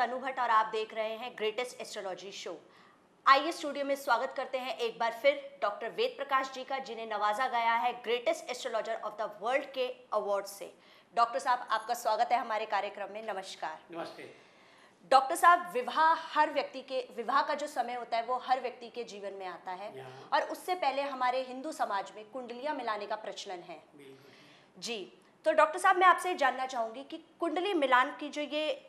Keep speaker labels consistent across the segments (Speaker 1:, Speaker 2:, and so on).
Speaker 1: तनु भट्ट और आप देख रहे हैं ग्रेटेस्ट एस्ट्रोलॉजी शो। आइए स्टूडियो में स्वागत करते हैं एक बार फिर डॉक्टर वेद प्रकाश जी का, जिन्हें नवाजा गया है greatest astrologer of the world के अवार्ड से। डॉक्टर साहब, आपका स्वागत है हमारे कार्यक्रम में। नमस्कार।
Speaker 2: नमस्ते।
Speaker 1: डॉक्टर साहब, विवाह का जो समय होता है वो हर व्यक्ति के जीवन में आता है, और उससे पहले हमारे हिंदू समाज में कुंडलियां मिलाने का प्रचलन है जी। तो डॉक्टर साहब, मैं आपसे जानना चाहूंगी कि कुंडली मिलान की जो ये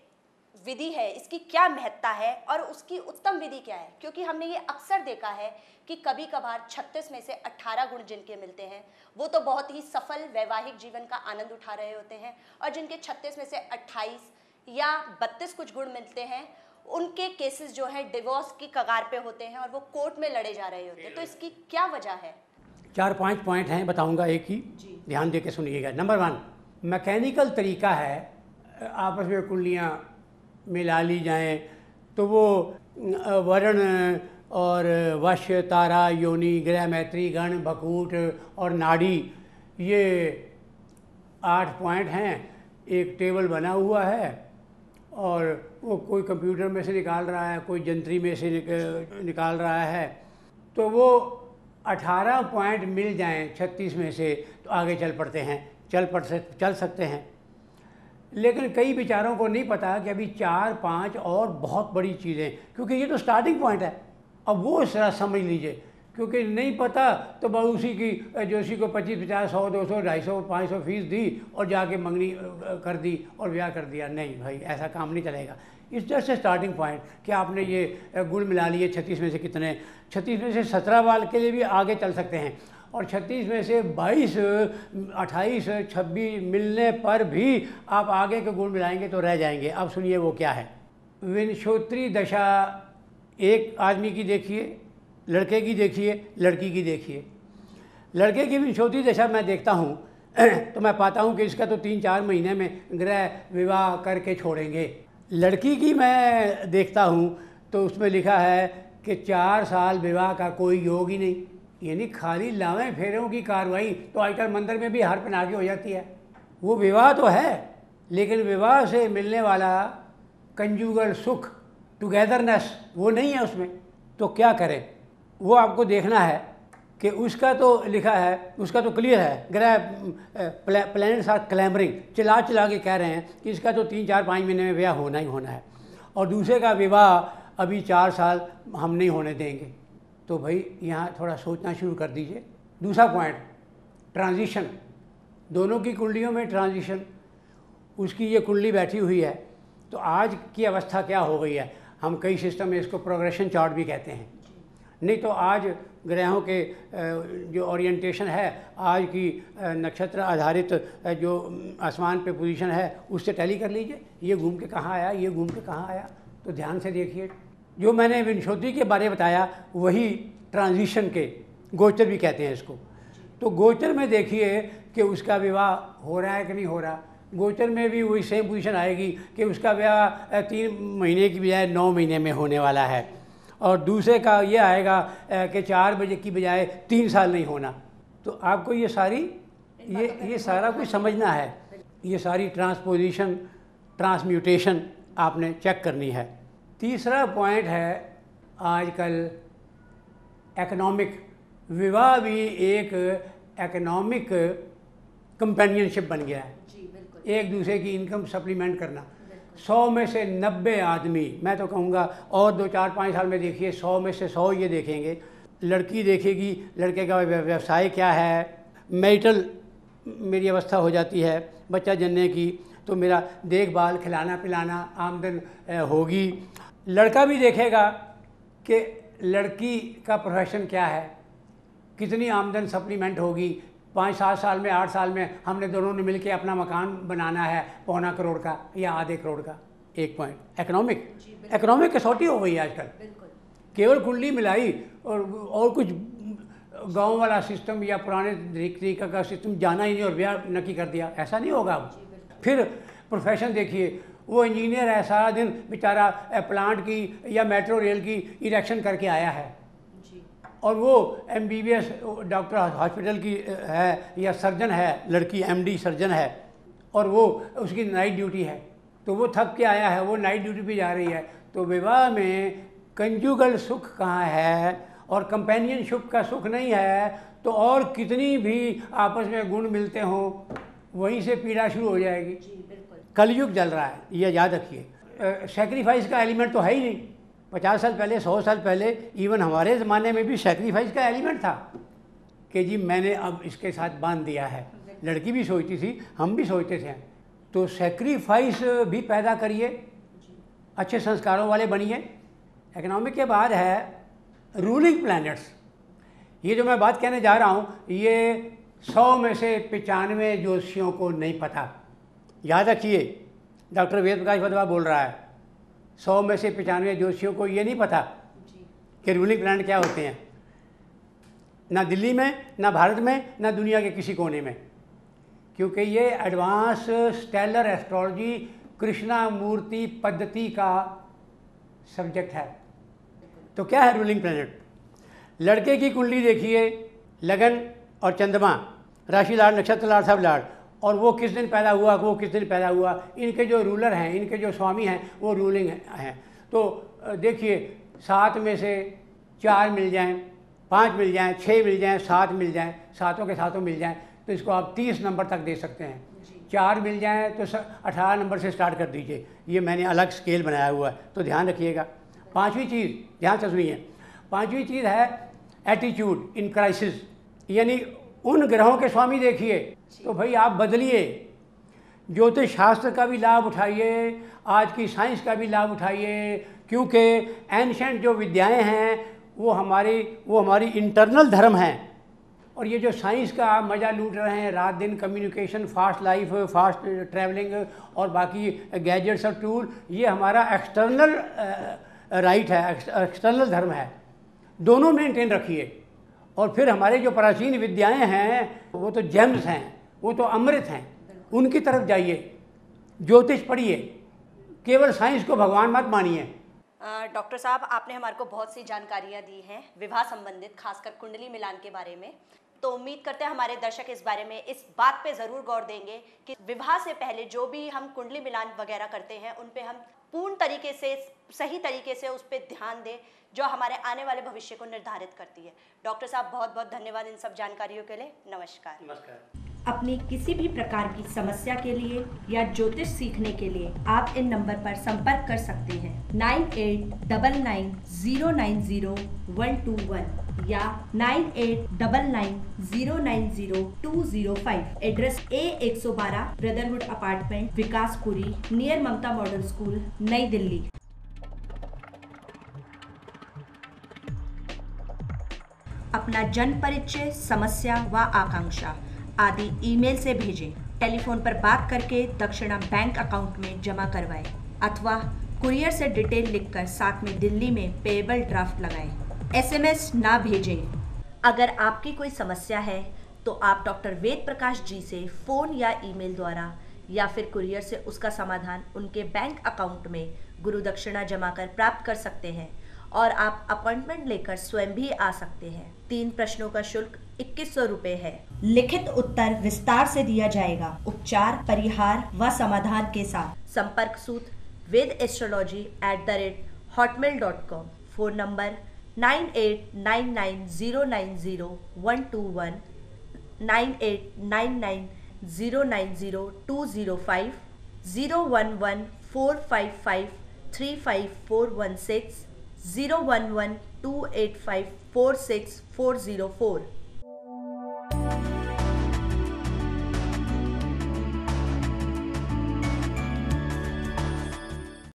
Speaker 1: विधि है, इसकी क्या महत्ता है और उसकी उत्तम विधि क्या है? क्योंकि हमने ये अक्सर देखा है कि कभी कभार 36 में से 18 गुण जिनके मिलते हैं वो तो बहुत ही सफल वैवाहिक जीवन का आनंद उठा रहे होते हैं, और जिनके 36 में से 28 या 32 कुछ गुण मिलते हैं, उनके केसेस जो है डिवोर्स की कगार पे होते हैं और वो कोर्ट में लड़े जा रहे होते हैं। तो इसकी क्या वजह है?
Speaker 2: 4-5 पॉइंट हैं, बताऊंगा एक ही, ध्यान दे के सुनिएगा। नंबर 1, मैकेनिकल तरीका है, आपस में कुंडलियाँ मिला ली जाएं तो वो वर्ण और वश, तारा, योनि, ग्रह, मैत्री, गण, भकूट और नाड़ी, ये 8 पॉइंट हैं। एक टेबल बना हुआ है और वो कोई कंप्यूटर में से निकाल रहा है, कोई जंत्री में से निकाल रहा है। तो वो 18 पॉइंट मिल जाएं 36 में से तो आगे चल सकते हैं। लेकिन कई विचारों को नहीं पता कि अभी 4-5 और बहुत बड़ी चीज़ें, क्योंकि ये तो स्टार्टिंग पॉइंट है। अब वो जरा समझ लीजिए, क्योंकि नहीं पता तो बस उसी को 25, 50, 100, 200, 250, 500 फीस दी और जाके मंगनी कर दी और ब्याह कर दिया। नहीं भाई, ऐसा काम नहीं चलेगा। इस जस्ट स्टार्टिंग पॉइंट कि आपने ये गुण मिला लिए 36 में से कितने, 36 में से 17 बाल के लिए भी आगे चल सकते हैं, और 36 में से 22, 28, 26 मिलने पर भी आप आगे के गुण मिलाएंगे तो रह जाएंगे। अब सुनिए वो क्या है। विंशोत्री दशा एक आदमी की देखिए, लड़के की देखिए, लड़की की देखिए। लड़के की विंशोत्री दशा मैं देखता हूँ तो मैं पाता हूँ कि इसका तो 3-4 महीने में ग्रह विवाह करके छोड़ेंगे। लड़की की मैं देखता हूँ तो उसमें लिखा है कि 4 साल विवाह का कोई योग ही नहीं, यानी खाली लावें फेरों की कार्रवाई। तो आजकल मंदिर में भी हार पहना के हो जाती है। वो विवाह तो है, लेकिन विवाह से मिलने वाला कंजुगल सुख, टुगेदरनेस, वो नहीं है उसमें। तो क्या करें? वो आपको देखना है कि उसका तो लिखा है, उसका तो क्लियर है, ग्रह प्लैनेट्स आर क्लैम्बरिंग, चिल्ला के कह रहे हैं कि इसका तो 3-4-5 महीने में विवाह होना ही होना है, और दूसरे का विवाह अभी 4 साल हम नहीं होने देंगे। तो भाई यहाँ थोड़ा सोचना शुरू कर दीजिए। दूसरा पॉइंट, ट्रांजिशन। दोनों की कुंडलियों में ट्रांजिशन, उसकी ये कुंडली बैठी हुई है तो आज की अवस्था क्या हो गई है। हम कई सिस्टम में इसको प्रोग्रेशन चार्ट भी कहते हैं। नहीं तो आज ग्रहों के जो ओरिएंटेशन है, आज की नक्षत्र आधारित जो आसमान पे पोजीशन है, उससे टैली कर लीजिए। ये घूम के कहाँ आया, ये घूम के कहाँ आया। तो ध्यान से देखिए, जो मैंने विंशोत्री के बारे में बताया वही ट्रांजिशन के, गोचर भी कहते हैं इसको। तो गोचर में देखिए कि उसका विवाह हो रहा है कि नहीं हो रहा। गोचर में भी वही सेम पोजीशन आएगी कि उसका विवाह 3 महीने की बजाय 9 महीने में होने वाला है, और दूसरे का ये आएगा कि 4 बजे की बजाय 3 साल नहीं होना। तो आपको ये सारा कुछ समझना है। ये सारी ट्रांसपोजिशन, ट्रांसम्यूटेशन आपने चेक करनी है। तीसरा पॉइंट है आजकल इकोनॉमिक। विवाह भी एक इकोनॉमिक कंपेनियनशिप बन गया है, एक दूसरे की इनकम सप्लीमेंट करना। 100 में से 90 आदमी, मैं तो कहूँगा और 2-4-5 साल में देखिए 100 में से 100 ये देखेंगे। लड़की देखेगी लड़के का व्यवसाय क्या है, मैरिटल मेरी अवस्था हो जाती है बच्चा जनने की, तो मेरा देखभाल, खिलाना पिलाना, आमदन होगी। लड़का भी देखेगा कि लड़की का प्रोफेशन क्या है, कितनी आमदन सप्लीमेंट होगी। 5-7 साल में, 8 साल में हमने दोनों ने मिलकर अपना मकान बनाना है 1.25 करोड़ का या आधे करोड़ का। एक पॉइंट इकोनॉमिक कसौटी हो गई आजकल। केवल कुंडली मिलाई और कुछ गांव वाला सिस्टम या पुराने तरीका का सिस्टम जाना ही नहीं और ब्याह नक्की कर दिया, ऐसा नहीं होगा अब। फिर प्रोफेशन देखिए, वो इंजीनियर है, सारा दिन बेचारा प्लांट की या मेट्रो रेल की इरेक्शन करके आया है, और वो MBBS डॉक्टर हॉस्पिटल की है या सर्जन है, लड़की MD सर्जन है, और वो उसकी नाइट ड्यूटी है। तो वो थक के आया है, वो नाइट ड्यूटी पे जा रही है, तो विवाह में कंजुगल सुख कहाँ है और कंपेनियनशिप का सुख नहीं है, तो और कितनी भी आपस में गुण मिलते हों वहीं से पीड़ा शुरू हो जाएगी। कलयुग चल रहा है, ये याद रखिए। सेक्रीफाइस का एलिमेंट तो है ही नहीं। 50 साल पहले, 100 साल पहले, इवन हमारे ज़माने में भी सेक्रीफाइस का एलिमेंट था कि जी मैंने अब इसके साथ बांध दिया है। लड़की भी सोचती थी, हम भी सोचते थे। तो सेक्रीफाइस भी पैदा करिए, अच्छे संस्कारों वाले बनिए। इकोनॉमिक के बाद है रूलिंग प्लैनेट्स। ये जो मैं बात कहने जा रहा हूँ, ये 100 में से 95 ज्योतिषियों को नहीं पता। याद रखिए, डॉक्टर वेद प्रकाश वधवा बोल रहा है, 100 में से 95 ज्योतिषियों को ये नहीं पता कि रूलिंग प्लैनेट क्या होते हैं, ना दिल्ली में, ना भारत में, ना दुनिया के किसी कोने में, क्योंकि ये एडवांस स्टेलर एस्ट्रोलॉजी कृष्णा मूर्ति पद्धति का सब्जेक्ट है। तो क्या है रूलिंग प्लैनेट? लड़के की कुंडली देखिए, लगन और चंद्रमा, राशि लाड़, नक्षत्र लाड़, सब लाड़, और वो किस दिन पैदा हुआ, वो किस दिन पैदा हुआ, इनके जो रूलर हैं, इनके जो स्वामी हैं, वो रूलिंग हैं। तो देखिए, 7 में से 4 मिल जाएं, 5 मिल जाएं, 6 मिल जाएं, 7 मिल जाएं, सातों के सातों मिल जाएं, तो इसको आप 30 नंबर तक दे सकते हैं। 4 मिल जाएं तो 18 नंबर से स्टार्ट कर दीजिए। ये मैंने अलग स्केल बनाया हुआ है, तो ध्यान रखिएगा। 5वीं चीज़, ध्यान से सुनिए, 5वीं चीज़ है एटीट्यूड इन क्राइसिस, यानी उन ग्रहों के स्वामी देखिए, तो भाई आप बदलिए। ज्योतिष शास्त्र का भी लाभ उठाइए, आज की साइंस का भी लाभ उठाइए, क्योंकि एंशेंट जो विद्याएं हैं वो हमारी इंटरनल धर्म हैं। और ये जो साइंस का आप मज़ा लूट रहे हैं, रात दिन communication, fast life, fast travelling और बाकी गैजेट्स और टूल, ये हमारा एक्सटर्नल राइट है, एक्सटर्नल धर्म है। दोनों मेंटेन रखिए। और फिर हमारे जो प्राचीन विद्याएं हैं वो तो जेम्स हैं, वो तो अमृत हैं, उनकी तरफ जाइए, ज्योतिष पढ़िए, केवल साइंस को भगवान मत मानिए।
Speaker 1: डॉक्टर साहब, आपने हमारे को बहुत सी जानकारियाँ दी हैं विवाह संबंधित, खासकर कुंडली मिलान के बारे में। तो उम्मीद करते हैं हमारे दर्शक इस बारे में, इस बात पे ज़रूर गौर देंगे कि विवाह से पहले जो भी हम कुंडली मिलान वगैरह करते हैं उन पे हम पूर्ण तरीके से, सही तरीके से उस पर ध्यान दें, जो हमारे आने वाले भविष्य को निर्धारित करती है। डॉक्टर साहब, बहुत बहुत धन्यवाद इन सब जानकारियों के लिए। नमस्कार।
Speaker 2: नमस्कार।
Speaker 1: अपनी किसी भी प्रकार की समस्या के लिए या ज्योतिष सीखने के लिए आप इन नंबर पर संपर्क कर सकते हैं 9899090121 या 9899090205। Address A112 brotherhood apartment, Vikaspuri, near Mamta model school, Nai Delhi. अपना जन्म परिचय, समस्या व आकांक्षा आदि ईमेल से भेजें। टेलीफोन पर बात करके दक्षिणा बैंक अकाउंट में जमा करवाएं अथवा कुरियर से डिटेल लिखकर साथ में दिल्ली में पेएबल ड्राफ्ट लगाएं। SMS ना भेजें। अगर आपकी कोई समस्या है तो आप डॉक्टर वेद प्रकाश जी से फ़ोन या ईमेल द्वारा या फिर कुरियर से उसका समाधान उनके बैंक अकाउंट में गुरु दक्षिणा जमा कर प्राप्त कर सकते हैं और आप अपॉइंटमेंट लेकर स्वयं भी आ सकते हैं। 3 प्रश्नों का शुल्क 2100 रुपये है। लिखित उत्तर विस्तार से दिया जाएगा, उपचार, परिहार व समाधान के साथ। संपर्क सूत्र vedastrology@hotmail.com। Phone number 9899090121, 9899090205, 01145535416, 01128546404।